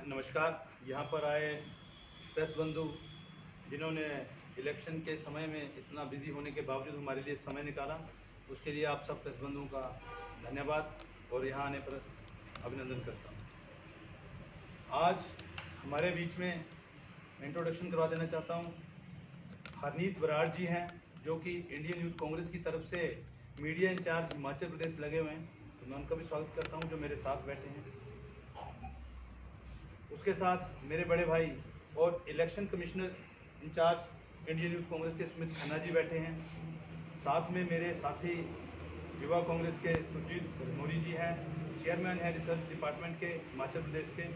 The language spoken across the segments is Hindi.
नमस्कार। यहाँ पर आए प्रेस बंधु जिन्होंने इलेक्शन के समय में इतना बिजी होने के बावजूद हमारे लिए समय निकाला, उसके लिए आप सब प्रेस बंधुओं का धन्यवाद और यहाँ आने पर अभिनंदन करता हूँ। आज हमारे बीच में इंट्रोडक्शन करवा देना चाहता हूँ। हरनीत बराड़ जी हैं जो कि इंडियन यूथ कांग्रेस की तरफ से मीडिया इंचार्ज हिमाचल प्रदेश लगे हुए हैं, तो मैं उनका भी स्वागत करता हूँ जो मेरे साथ बैठे हैं। उसके साथ मेरे बड़े भाई और election commissioner in charge Indian Youth Congress के सुमित खन्ना जी बैठे हैं। साथ में मेरे साथी युवा कांग्रेस के सुरजीत भरमौरी जी हैं, चेयरमैन हैं रिसर्च डिपार्टमेंट के हिमाचल प्रदेश के।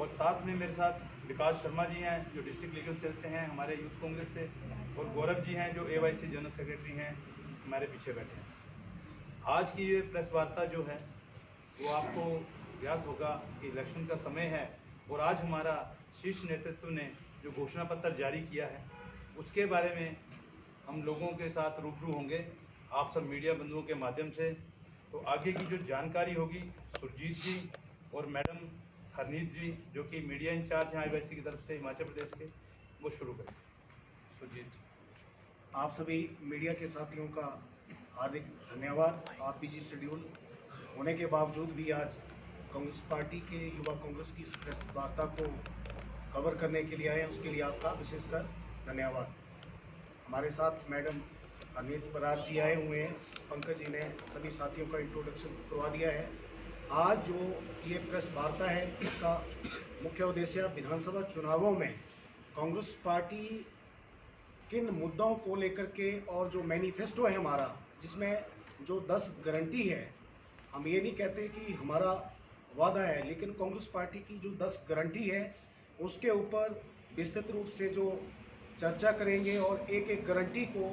और साथ में मेरे साथ विकास शर्मा जी हैं जो डिस्ट्रिक्ट लीगल सेल से हैं हमारे यूथ कांग्रेस से, और गौरव जी हैं जो AYC जनरल सेक्रेटरी हैं हमारे पीछे बैठे हैं। आज की ये प्रेस वार्ता जो है वो आपको ज्ञात होगा कि इलेक्शन का समय है और आज हमारा शीर्ष नेतृत्व ने जो घोषणा पत्र जारी किया है उसके बारे में हम लोगों के साथ रूबरू होंगे आप सब मीडिया बंधुओं के माध्यम से। तो आगे की जो जानकारी होगी सुरजीत जी और मैडम हरनीत जी जो कि मीडिया इंचार्ज हैं AYC की तरफ से हिमाचल प्रदेश के, वो शुरू करें। सुरजीत जी। आप सभी मीडिया के साथियों का हार्दिक धन्यवाद। आप बिजी शेड्यूल होने के बावजूद भी आज कांग्रेस पार्टी के युवा कांग्रेस की प्रेस वार्ता को कवर करने के लिए आए हैं, उसके लिए आपका विशेषकर धन्यवाद। हमारे साथ मैडम हरनीत बराड़ जी आए हुए हैं। पंकज जी ने सभी साथियों का इंट्रोडक्शन करवा दिया है। आज जो ये प्रेस वार्ता है इसका मुख्य उद्देश्य विधानसभा चुनावों में कांग्रेस पार्टी किन मुद्दों को लेकर के और जो मैनिफेस्टो है हमारा जिसमें जो 10 गारंटी है, हम ये नहीं कहते कि हमारा वादा है, लेकिन कांग्रेस पार्टी की जो 10 गारंटी है उसके ऊपर विस्तृत रूप से जो चर्चा करेंगे और एक एक गारंटी को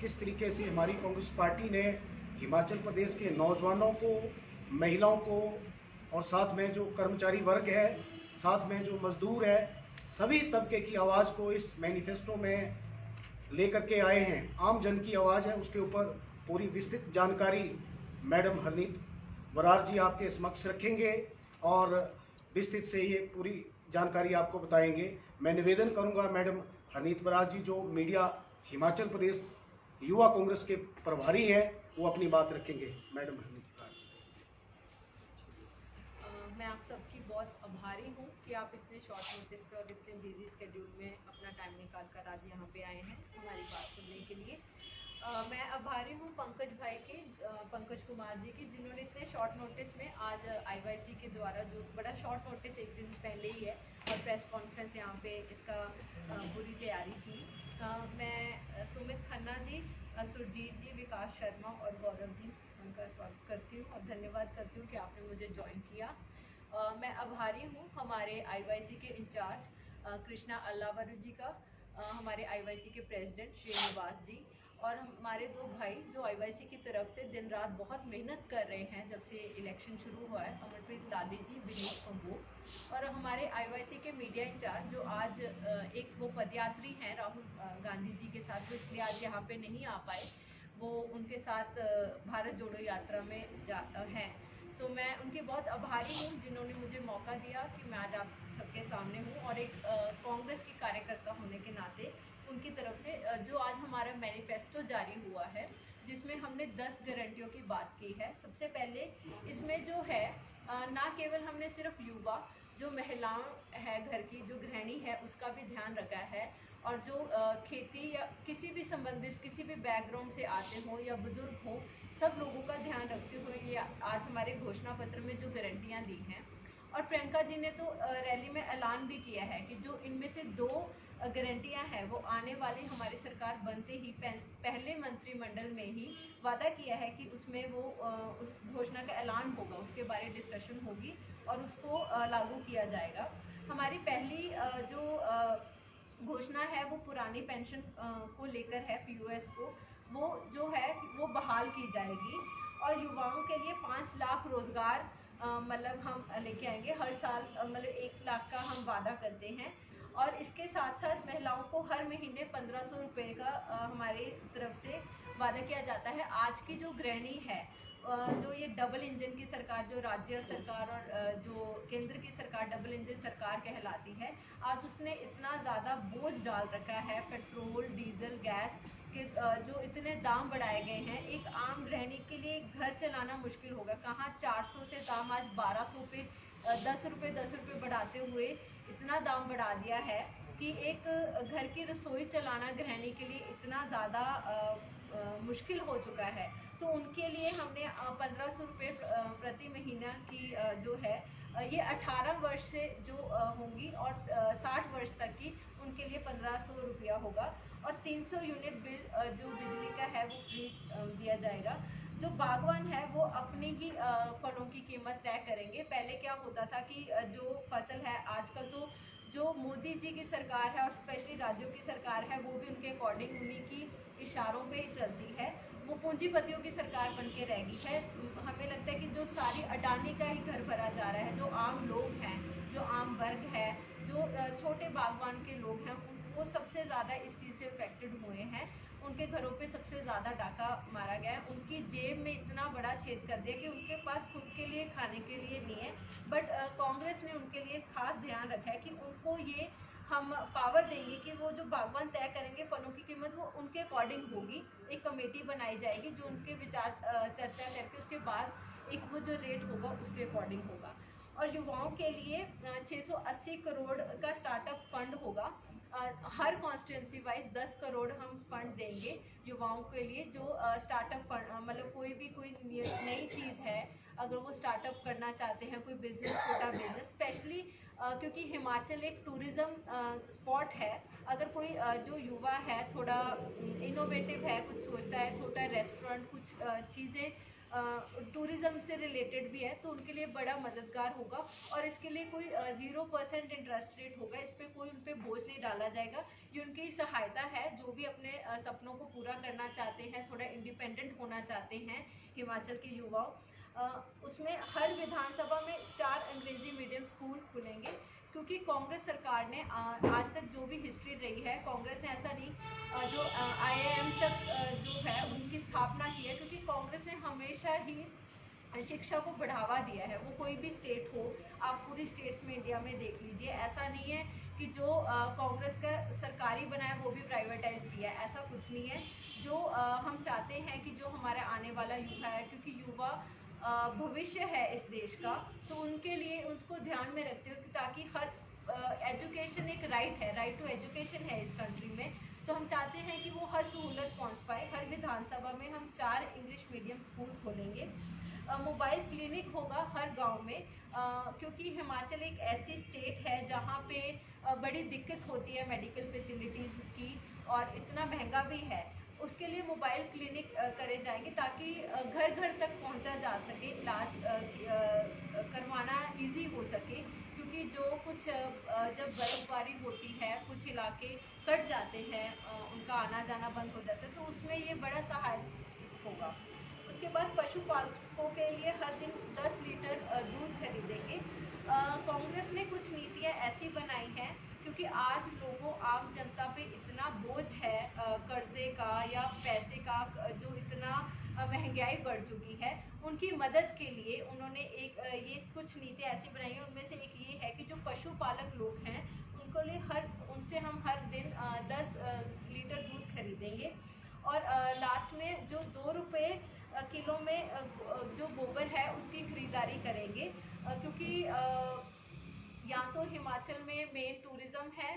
किस तरीके से हमारी कांग्रेस पार्टी ने हिमाचल प्रदेश के नौजवानों को, महिलाओं को और साथ में जो कर्मचारी वर्ग है, साथ में जो मजदूर है, सभी तबके की आवाज़ को इस मैनिफेस्टो में लेकर के आए हैं। आम जन की आवाज़ है, उसके ऊपर पूरी विस्तृत जानकारी मैडम हरनीत बराड़ जी आपके समक्ष रखेंगे और विस्तृत से ये पूरी जानकारी आपको बताएंगे। मैं निवेदन करूंगा मैडम हरनीत बराड़ जी जो मीडिया हिमाचल प्रदेश युवा कांग्रेस के प्रभारी हैं वो अपनी बात रखेंगे। मैडम हरनीत बराड़ जी। मैं आप सबकी बहुत आभारी हूँ कि आप इतने शॉर्ट नोटिस पे और इतने बिजी स्केड्यूल में अपना टाइम निकाल कर आज यहाँ पे आए हैं हमारी बात सुनने के लिए। मैं आभारी हूँ पंकज भाई के, पंकज कुमार जी की, जिन्होंने इतने शॉर्ट नोटिस में आज AYC के द्वारा जो बड़ा शॉर्ट नोटिस एक दिन पहले ही है और प्रेस कॉन्फ्रेंस यहाँ पे इसका पूरी तैयारी की। मैं सुमित खन्ना जी, सुरजीत जी, विकास शर्मा और गौरव जी, उनका स्वागत करती हूँ और धन्यवाद करती हूँ कि आपने मुझे ज्वाइन किया। मैं आभारी हूँ हमारे AYC के इंचार्ज कृष्णा अल्लावरू जी का, हमारे AYC के प्रेसिडेंट श्रीनिवास जी और हमारे दो भाई जो AYC की तरफ से दिन रात बहुत मेहनत कर रहे हैं जब से इलेक्शन शुरू हुआ है, अमरप्रीत लाली जी, विनीत कंबोज और हमारे AYC के मीडिया इंचार्ज जो आज एक वो पदयात्री हैं राहुल गांधी जी के साथ, जो इसलिए आज यहाँ पे नहीं आ पाए, वो उनके साथ भारत जोड़ो यात्रा में हैं। तो मैं उनकी बहुत आभारी हूँ जिन्होंने मुझे मौका दिया कि मैं आज आप सबके सामने हूँ और एक कांग्रेस की कार्यकर्ता होने के नाते उनकी तरफ से जो आज हमारा मैनिफेस्टो जारी हुआ है जिसमें हमने 10 गारंटियों की बात की है। सबसे पहले इसमें जो है ना केवल हमने सिर्फ युवा जो महिलाएं है घर की जो गृहिणी है उसका भी ध्यान रखा है और जो खेती या किसी भी संबंधित किसी भी बैकग्राउंड से आते हों या बुजुर्ग हों, सब लोगों का ध्यान रखते हुए ये आज हमारे घोषणा पत्र में जो गारंटियां दी हैं। और प्रियंका जी ने तो रैली में ऐलान भी किया है कि जो इनमें से 2 गारंटियां हैं वो आने वाली हमारी सरकार बनते ही पहले मंत्रिमंडल में ही वादा किया है कि उसमें वो उस घोषणा का ऐलान होगा, उसके बारे डिस्कशन होगी और उसको लागू किया जाएगा। हमारी पहली जो घोषणा है वो पुरानी पेंशन को लेकर है, POS को, वो जो है वो बहाल की जाएगी और युवाओं के लिए 5 लाख रोजगार मतलब हम लेके आएंगे हर साल, मतलब 1 लाख का हम वादा करते हैं। और इसके साथ साथ महिलाओं को हर महीने 1500 रुपये का हमारी तरफ से वादा किया जाता है। आज की जो गृहिणी है जो ये डबल इंजन की सरकार, जो राज्य सरकार और जो केंद्र की सरकार डबल इंजन सरकार कहलाती है, आज उसने इतना ज़्यादा बोझ डाल रखा है पेट्रोल, डीजल, गैस के जो इतने दाम बढ़ाए गए हैं। एक आम गृहिणी के लिए घर चलाना मुश्किल होगा। कहाँ 400 से दाम आज 1200 पे 10 रुपये बढ़ाते हुए इतना दाम बढ़ा दिया है कि एक घर की रसोई चलाना गृहिणी के लिए इतना ज़्यादा मुश्किल हो चुका है। तो उनके लिए हमने 1500 रुपये प्रति महीना की जो है ये 18 वर्ष से जो होंगी और 60 वर्ष तक की उनके लिए 1500 रुपया होगा। और 300 यूनिट बिल जो बिजली का है वो फ्री दिया जाएगा। जो बागवान है वो अपनी ही फलों की कीमत तय करेंगे। पहले क्या होता था कि जो फसल है, आजकल तो जो मोदी जी की सरकार है और स्पेशली राज्यों की सरकार है, वो भी उनके अकॉर्डिंग उन्हीं की इशारों पे चलती है। वो पूंजीपतियों की सरकार बन के रह गई है। हमें लगता है कि जो सारी अडानी का ही घर भरा जा रहा है। जो आम लोग हैं, जो आम वर्ग है, जो छोटे बागवान के लोग हैं, वो सबसे ज़्यादा इस चीज़ से इफेक्टेड हुए हैं। उनके घरों पे सबसे ज़्यादा डाका मारा गया है। उनकी जेब में इतना बड़ा छेद कर दिया कि उनके पास खुद के लिए खाने के लिए नहीं है। बट कांग्रेस ने उनके लिए खास ध्यान रखा है कि उनको ये हम पावर देंगे कि वो जो बागवान तय करेंगे फलों की कीमत, वो उनके अकॉर्डिंग होगी। एक कमेटी बनाई जाएगी जो उनके विचार चर्चा करके उसके बाद एक वो जो रेट होगा उसके अकॉर्डिंग होगा। और युवाओं के लिए 680 करोड़ का स्टार्टअप फंड होगा। हर कॉन्स्टिट्यूंसी वाइज 10 करोड़ हम फंड देंगे युवाओं के लिए, जो स्टार्टअप फंड मतलब कोई नई चीज़ है, अगर वो स्टार्टअप करना चाहते हैं, कोई बिजनेस, छोटा बिजनेस, स्पेशली क्योंकि हिमाचल एक टूरिज़्म स्पॉट है। अगर कोई जो युवा है थोड़ा इनोवेटिव है, कुछ सोचता है, छोटा रेस्टोरेंट, कुछ चीज़ें टूरिज़्म से रिलेटेड भी है, तो उनके लिए बड़ा मददगार होगा। और इसके लिए कोई 0% इंटरेस्ट रेट होगा। इस पर कोई उन पर बोझ नहीं डाला जाएगा। ये उनकी सहायता है जो भी अपने सपनों को पूरा करना चाहते हैं, थोड़ा इंडिपेंडेंट होना चाहते हैं हिमाचल के युवा। उसमें हर विधानसभा में 4 अंग्रेजी मीडियम स्कूल खुलेंगे। क्योंकि कांग्रेस सरकार ने आज तक जो भी हिस्ट्री रही है, कांग्रेस ने ऐसा नहीं जो IIM तक जो है उनकी स्थापना की है। क्योंकि कांग्रेस ने हमेशा ही शिक्षा को बढ़ावा दिया है। वो कोई भी स्टेट हो, आप पूरी स्टेट्स में इंडिया में देख लीजिए, ऐसा नहीं है कि जो कांग्रेस का सरकारी बना है वो भी प्राइवेटाइज किया है, ऐसा कुछ नहीं है। जो हम चाहते हैं कि जो हमारा आने वाला युवा है, क्योंकि युवा भविष्य है इस देश का, तो उनके लिए उसको ध्यान में रखते हुए, ताकि हर एजुकेशन एक राइट है, राइट टू एजुकेशन है इस कंट्री में, तो हम चाहते हैं कि वो हर सहूलत पहुंच पाए। हर विधानसभा में हम 4 इंग्लिश मीडियम स्कूल खोलेंगे। मोबाइल क्लिनिक होगा हर गांव में, क्योंकि हिमाचल एक ऐसी स्टेट है जहां पे बड़ी दिक्कत होती है मेडिकल फैसिलिटीज़ की, और इतना महंगा भी है। उसके लिए मोबाइल क्लिनिक करे जाएंगे ताकि घर घर तक पहुंचा जा सके, इलाज करवाना इजी हो सके। क्योंकि जो कुछ जब बर्फबारी होती है, कुछ इलाके कट जाते हैं, उनका आना जाना बंद हो जाता है, तो उसमें ये बड़ा सहायक होगा। उसके बाद पशुपालकों के लिए हर दिन 10 लीटर दूध खरीदेंगे। कांग्रेस ने कुछ नीतियां ऐसी बनाई हैं, क्योंकि आज लोगों, आम जनता पे इतना बोझ है कर्जे का या पैसे का, जो इतना महंगाई बढ़ चुकी है, उनकी मदद के लिए उन्होंने एक ये कुछ नीतियाँ ऐसी बनाई हैं। उनमें से एक ये है कि जो पशुपालक लोग हैं उनको लिए उनसे हम हर दिन 10 लीटर दूध खरीदेंगे। और लास्ट में जो 2 रुपये किलो में जो गोबर है उसकी खरीदारी करेंगे। क्योंकि या तो हिमाचल में मेन टूरिज्म है,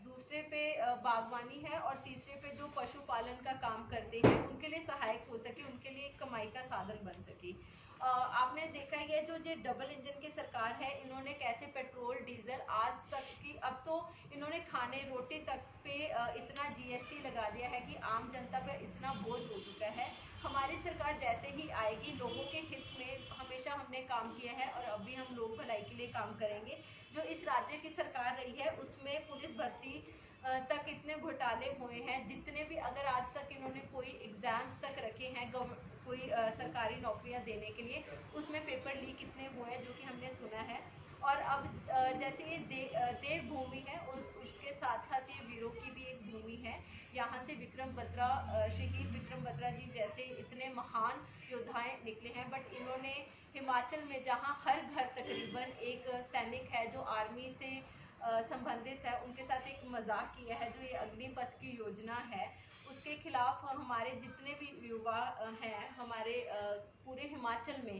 दूसरे पे बागवानी है, और तीसरे पे जो पशुपालन का काम करते हैं उनके लिए सहायक हो सके, उनके लिए कमाई का साधन बन सके। आपने देखा ही है जो ये डबल इंजन की सरकार है, इन्होंने कैसे पेट्रोल, डीजल आज तक की, अब तो इन्होंने खाने रोटी तक पे इतना GST लगा दिया है कि आम जनता पे इतना बोझ हो चुका है। हमारी सरकार जैसे ही आएगी, लोगों के हित में हमेशा हमने काम किया है और अभी हम लोक भलाई के लिए काम करेंगे। जो इस राज्य की सरकार रही है उसमें पुलिस भर्ती तक इतने घोटाले हुए हैं, जितने भी, अगर आज तक इन्होंने कोई एग्जाम्स तक रखे हैं कोई सरकारी नौकरियां देने के लिए, उसमें पेपर लीक कितने हुए हैं जो कि हमने सुना है। और अब जैसे ये देवभूमि है, उसके साथ साथ ये वीरों की भी एक भूमि है। यहाँ से विक्रम बत्रा, शहीद विक्रम बत्रा जी जैसे इतने महान योद्धाएं निकले हैं, बट इन्होंने हिमाचल में जहाँ हर घर तकरीबन एक सैनिक है जो आर्मी से संबंधित है, उनके साथ एक मजाक किया है। जो ये अग्निपथ की योजना है उसके खिलाफ हमारे जितने भी युवा हैं, हमारे पूरे हिमाचल में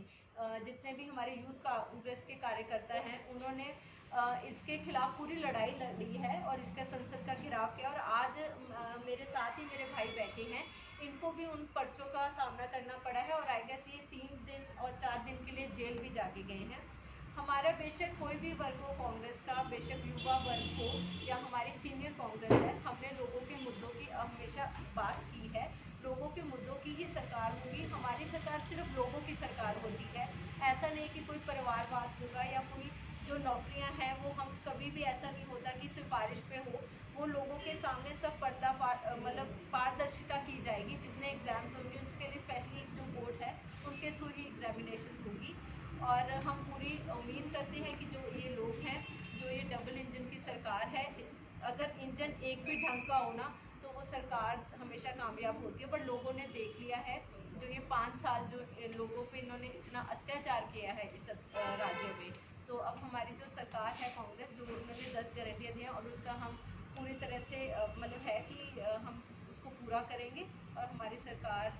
जितने भी हमारे यूथ कांग्रेस के कार्यकर्ता हैं, उन्होंने इसके खिलाफ पूरी लड़ाई लड़ी है और इसका संसद का घेराव किया। और आज मेरे साथ ही मेरे भाई बैठे हैं, इनको भी उन पर्चों का सामना करना पड़ा है और आई गेस ये 3 दिन और 4 दिन के लिए जेल भी जाके गए हैं। हमारा बेशक कोई भी वर्ग हो कांग्रेस का, बेशक युवा वर्ग हो या हमारी सीनियर कांग्रेस है, हमने लोगों के मुद्दों की हमेशा बात की है। लोगों के मुद्दों की ही सरकार होगी। हमारी सरकार सिर्फ लोगों की सरकार होती है। ऐसा नहीं कि कोई परिवारवाद होगा या कोई जो नौकरियां हैं वो हम कभी भी ऐसा नहीं होता कि सिफारिश पे हो, वो लोगों के सामने सब पर्दा मतलब पारदर्शिता की जाएगी। जितने एग्जाम्स होंगे उसके लिए स्पेशली जो बोर्ड है उनके थ्रू ही एग्जामिनेशन होगी। और हम पूरी उम्मीद करते हैं कि जो ये लोग हैं, जो ये डबल इंजन की सरकार है, अगर इंजन एक भी ढंग का होना तो वो सरकार हमेशा कामयाब होती है। पर लोगों ने देख लिया है, जो ये 5 साल जो लोगों पे इन्होंने इतना अत्याचार किया है इस राज्य में, तो अब हमारी जो सरकार है कांग्रेस, जो उन्होंने 10 गारंटियाँ दी हैं और उसका हम पूरी तरह से मतलब है कि हम उसको पूरा करेंगे और हमारी सरकार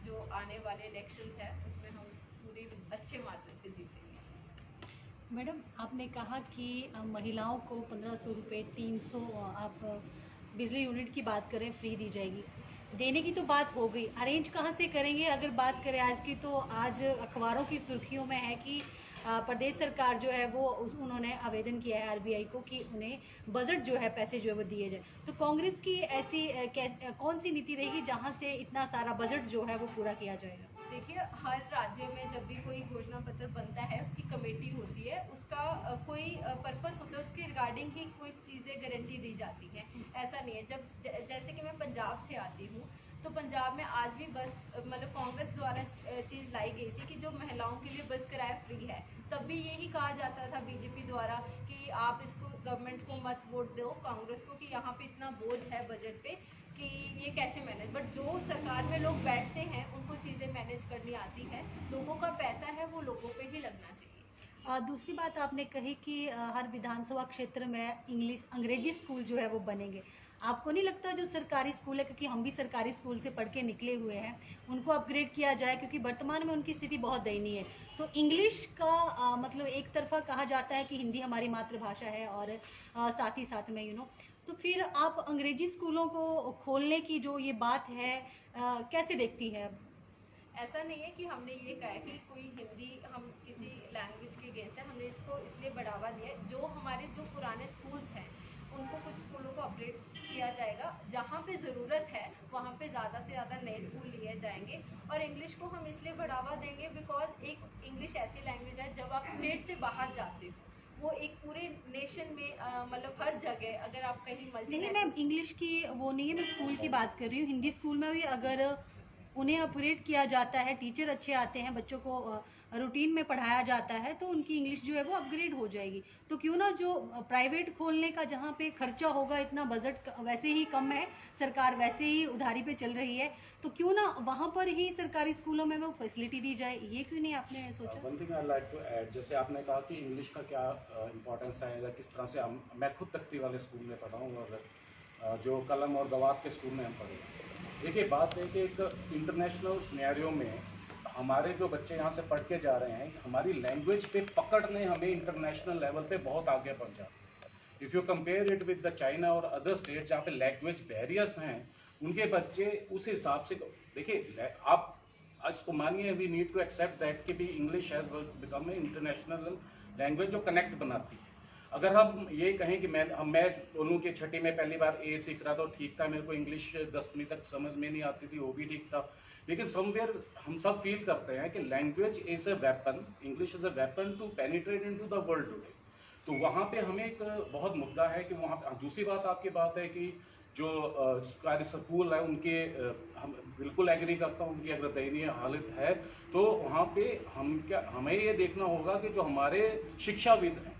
जो आने वाले इलेक्शंस है उसमें हम पूरी अच्छे मार्जिन से जीतेंगे। मैडम, आपने कहा कि महिलाओं को 1500 रुपये 300 आप बिजली यूनिट की बात करें फ्री दी जाएगी। देने की तो बात हो गई, अरेंज कहाँ से करेंगे? अगर बात करें आज की, तो आज अखबारों की सुर्खियों में है कि प्रदेश सरकार जो है वो उन्होंने आवेदन किया है आरबीआई को कि उन्हें बजट जो है पैसे जो है वो दिए जाए। तो कांग्रेस की ऐसी कौन सी नीति रहेगी जहां से इतना सारा बजट जो है वो पूरा किया जाएगा? देखिए, हर राज्य में जब भी कोई घोषणा पत्र बनता है उसकी कमेटी होती है, उसका कोई पर्पस होता है, उसके रिगार्डिंग ही कोई चीज़ें गारंटी दी जाती हैं। ऐसा नहीं है। जब जैसे कि मैं पंजाब से आती हूँ, तो पंजाब में आज भी बस मतलब कांग्रेस द्वारा चीज़ लाई गई थी कि जो महिलाओं के लिए बस किराया फ्री है। तब भी यही कहा जाता था बीजेपी द्वारा कि आप इसको गवर्नमेंट को मत वोट दो, कांग्रेस को, कि यहाँ पे इतना बोझ है बजट पे कि ये कैसे मैनेज। बट जो सरकार में लोग बैठते हैं उनको चीज़ें मैनेज करनी आती है। लोगों का पैसा है वो लोगों पे ही लगना चाहिए। दूसरी बात आपने कही कि हर विधानसभा क्षेत्र में अंग्रेजी स्कूल जो है वो बनेंगे। आपको नहीं लगता जो सरकारी स्कूल है, क्योंकि हम भी सरकारी स्कूल से पढ़ के निकले हुए हैं, उनको अपग्रेड किया जाए? क्योंकि वर्तमान में उनकी स्थिति बहुत दयनीय है। तो इंग्लिश का मतलब एक तरफा कहा जाता है कि हिंदी हमारी मातृभाषा है और साथ ही साथ में तो फिर आप अंग्रेजी स्कूलों को खोलने की जो ये बात है कैसे देखती है? ऐसा नहीं है कि हमने ये कहा है कि कोई हिंदी हम किसी लैंग्वेज के अगेंस्ट है। हमने इसको इसलिए बढ़ावा दिया है, जो हमारे जो पुराने स्कूल्स हैं उनको कुछ स्कूलों को अपडेट किया जाएगा। जहाँ पे ज़रूरत है वहाँ पे ज़्यादा से ज़्यादा नए स्कूल लिए जाएंगे। और इंग्लिश को हम इसलिए बढ़ावा देंगे बिकॉज एक इंग्लिश ऐसी लैंग्वेज है, जब आप स्टेट से बाहर जाते हो वो एक पूरे नेशन में मतलब हर जगह अगर आप कहीं मल्टी नहीं, मैं इंग्लिश की वो नहीं है, मैं स्कूल की बात कर रही हूँ। हिंदी स्कूल में भी अगर उन्हें अपग्रेड किया जाता है, टीचर अच्छे आते हैं, बच्चों को रूटीन में पढ़ाया जाता है, तो उनकी इंग्लिश जो है वो अपग्रेड हो जाएगी। तो क्यों ना जो प्राइवेट खोलने का जहाँ पे खर्चा होगा, इतना बजट वैसे ही कम है, सरकार वैसे ही उधारी पे चल रही है, तो क्यों ना वहाँ पर ही सरकारी स्कूलों में वो फैसिलिटी दी जाए? ये क्यों नहीं आपने सोचा? One thing I like to add, जैसे आपने कहा कि इंग्लिश का क्या इम्पोर्टेंस है या किस तरह से मैं खुद तख्ती वाले स्कूल में पढ़ा हूँ और जो कलम और दवात के स्कूल में हम पढ़े। देखिए, बात है कि एक इंटरनेशनल सिनेरियो में हमारे जो बच्चे यहाँ से पढ़ के जा रहे हैं, हमारी लैंग्वेज पे पकड़ ने हमें इंटरनेशनल लेवल पे बहुत आगे पहुँचा। If you compare it with the China और अदर स्टेट जहाँ पे लैंग्वेज बैरियर्स हैं, उनके बच्चे उस हिसाब से, देखिए आप आज को मानिए, we need to accept that कि भी English has become a international language जो कनेक्ट बनाती है। अगर हम ये कहें कि मैं दोनों की छठी में पहली बार ए सीख रहा था, ठीक था, मेरे को इंग्लिश 10वीं तक समझ में नहीं आती थी, वो भी ठीक था, लेकिन समवेयर हम सब फील करते हैं कि language is a weapon, English is a weapon to penetrate into the world today. तो वहाँ पे हमें एक बहुत मुद्दा है कि वहाँ। दूसरी बात आपकी बात है कि जो सरकारी स्कूल है उनके हम बिल्कुल एग्री करता हूँ, उनकी अगर दयनीय हालत है, तो वहाँ पे हमें ये देखना होगा कि जो हमारे शिक्षाविद हैं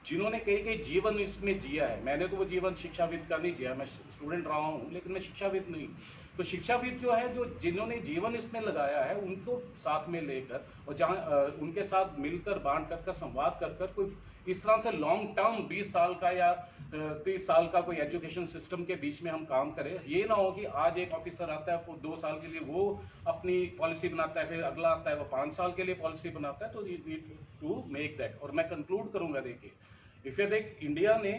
जिन्होंने कई जीवन इसमें जिया है। मैंने तो वो जीवन शिक्षाविद का नहीं जिया, मैं स्टूडेंट रहा हूँ, लेकिन मैं शिक्षाविद नहीं। तो शिक्षाविद जो है, जो जिन्होंने जीवन इसमें लगाया है, उनको साथ में लेकर और जहाँ उनके साथ मिलकर बांट कर संवाद कर कोई इस तरह से लॉन्ग टर्म 20 साल का या 30 साल का कोई एजुकेशन सिस्टम के बीच में हम काम करें। ये ना हो कि आज एक ऑफिसर आता है 2 साल के लिए वो अपनी पॉलिसी बनाता है, फिर अगला आता है वो 5 साल के लिए पॉलिसी बनाता है। तो you need to make that. और मैं कंक्लूड करूंगा, देखिए इफ यू देख, इंडिया ने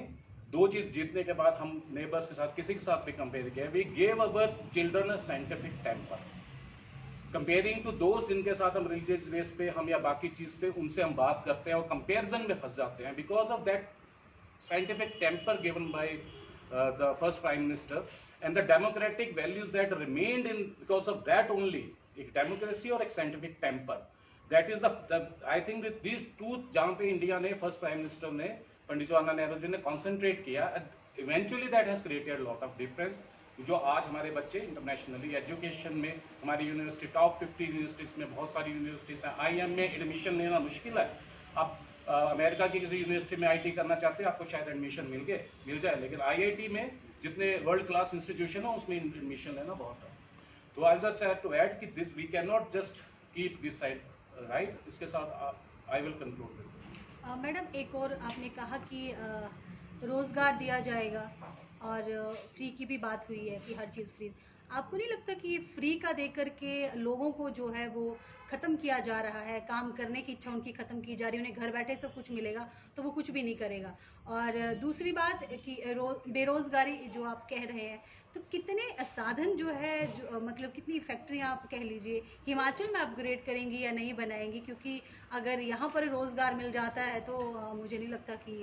2 चीज जीतने के बाद हम नेबर्स के साथ किसी के साथ भी कंपेयर किया, we gave our children a scientific temper comparing to दोस्त जिनके साथ हम रिलीजियस बेस पे हम या बाकी चीज पे उनसे हम बात करते हैं और कंपेरिजन में फंस जाते हैं because of that scientific temper given by the first prime minister and the democratic values that remained in because of that only, एक डेमोक्रेसी और एक scientific temper, that is the I think with these two, जहां पे इंडिया ने फर्स्ट प्राइम मिनिस्टर ने पंडित जवाहरलाल नेहरू जी ने कॉन्सेंट्रेट किया, eventually that has created lot of difference. जो आज हमारे बच्चे इंटरनेशनली एजुकेशन में, हमारी यूनिवर्सिटी टॉप 50 यूनिवर्सिटीज में बहुत सारी यूनिवर्सिटीज हैं, IIM में एडमिशन लेना मुश्किल है। आप अमेरिका की किसी यूनिवर्सिटी में IT करना चाहते हैं, आपको शायद एडमिशन मिल जाए, लेकिन IIT में जितने वर्ल्ड क्लास इंस्टीट्यूशन है उसमें एडमिशन लेना बहुत है। तो I just have to add कि this we can not just keep this side right. इसके साथ आई विल कंक्लूड। मैडम, एक और आपने कहा कि रोज़गार दिया जाएगा और फ्री की भी बात हुई है कि हर चीज़ फ्री। आपको नहीं लगता कि फ्री का दे करके लोगों को जो है वो ख़त्म किया जा रहा है, काम करने की इच्छा उनकी ख़त्म की जा रही है, उन्हें घर बैठे सब कुछ मिलेगा तो वो कुछ भी नहीं करेगा। और दूसरी बात कि बेरोज़गारी जो आप कह रहे हैं, तो कितने साधन जो है जो मतलब कितनी फैक्ट्रियाँ आप कह लीजिए हिमाचल में अपग्रेड करेंगी या नहीं बनाएंगी, क्योंकि अगर यहाँ पर रोज़गार मिल जाता है तो मुझे नहीं लगता कि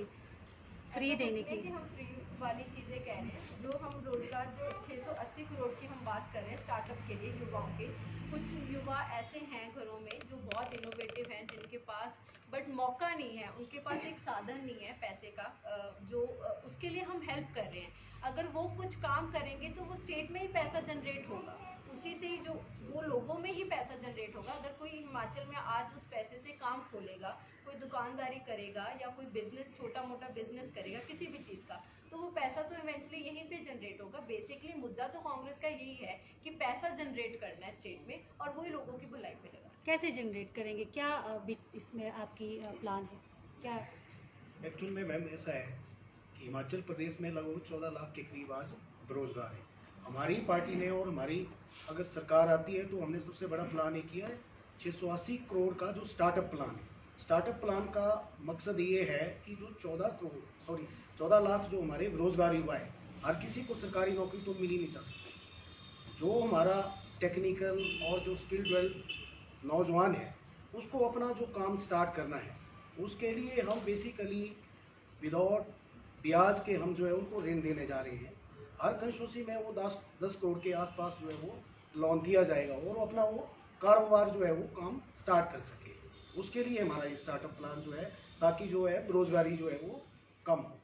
फ्री देने की। हम फ्री वाली चीज़ें कह रहे हैं, जो हम रोज़गार जो 680 करोड़ की हम बात कर रहे हैं स्टार्टअप के लिए युवाओं के, कुछ युवा ऐसे हैं घरों में जो बहुत इनोवेटिव हैं, जिनके पास बट मौका नहीं है, उनके पास एक साधन नहीं है पैसे का, जो उसके लिए हम हेल्प कर रहे हैं। अगर वो कुछ काम करेंगे तो वो स्टेट में ही पैसा जनरेट होगा, उसी से ही जो वो लोगों में ही पैसा जनरेट होगा। अगर कोई हिमाचल में आज उस पैसे से काम खोलेगा, कोई दुकानदारी करेगा या कोई बिजनेस, छोटा मोटा बिजनेस करेगा किसी भी चीज़ का, तो वो पैसा तो इवेंचुअली यहीं पे जनरेट होगा। बेसिकली मुद्दा तो कांग्रेस का यही है कि पैसा जनरेट करना है स्टेट में और वही लोगों की भलाई पे लगा। कैसे जनरेट करेंगे, क्या इसमें आपकी प्लान है क्या? एक्चुअल में मैम ऐसा है कि हिमाचल प्रदेश में लगभग 14 लाख के करीब आज बेरोजगार है। हमारी पार्टी ने और हमारी अगर सरकार आती है तो हमने सबसे बड़ा प्लान ये किया है 680 करोड़ का जो स्टार्टअप प्लान है। स्टार्टअप प्लान का मकसद ये है कि जो 14 लाख जो हमारे बेरोजगार युवा है, हर किसी को सरकारी नौकरी तो मिल ही नहीं जा सकती। जो हमारा टेक्निकल और जो स्किल डेवलप नौजवान है उसको अपना जो काम स्टार्ट करना है, उसके लिए हम बेसिकली विदाउट ब्याज के हम जो है उनको ऋण देने जा रहे हैं। हर कंस्टिट्यूंसी में वो 10 करोड़ के आसपास जो है वो लोन दिया जाएगा और अपना वो कारोबार जो है वो काम स्टार्ट कर सके। उसके लिए हमारा ये स्टार्टअप प्लान जो है, ताकि जो है बेरोजगारी जो है वो कम हो।